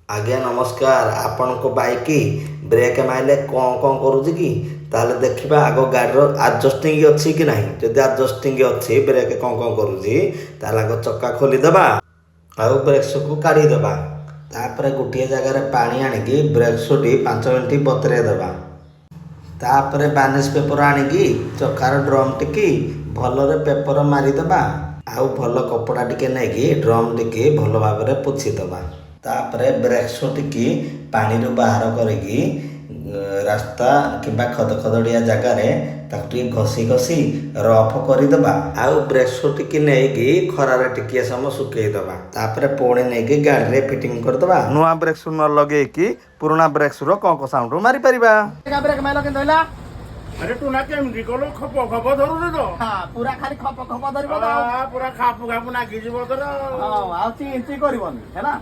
आज्ञा नमस्कार। आपण को बाइक ब्रेक माइले कौन कौन करुच्ची कि ताले देखा आग गाड़ी आडजस्टिंग अच्छी कि नहीं। जदि आडजस्टिंग अच्छी ब्रेक कौन कौन करुच्ची आग चक्का खोलीदेवा आउ ब्रेक्स को काढ़ीदेवा। तापर गोटे जगार पानी आणिकी ब्रेक्स टी 5 मिनट बतरे देवा। तापर बानिश पेपर आणिकी चकार ड्रम टिकी भलरे पेपर मारिदेवा। आउ भल कपड़ा टिके नहीं ड्रम टिकी भल भाव में पोछीदेवा। तापर ब्रेक्स टिकी पानी बाहर करिकी रास्ता किंबा खदखदड़िया जगार घसी घसी रफ करदेवा। आउ ब्रेक्स टिकी नहीं खरार टिके समय सुखईदेवा। तापर पुणी नहीं गाड़ी में फिटिंग करदेवा। नुआ ब्रेक्स न लगे पुराना ब्रेक्स कौन साउंड मारी पारिबा। ब्रेक माइल के धइला अरे तू ना केमती कलो खप खप धरुने तो पूरा खाली खप खप धरिबो तो पूरा खापु खापु नागी जीव तोर हां आ ची करबनी है ना।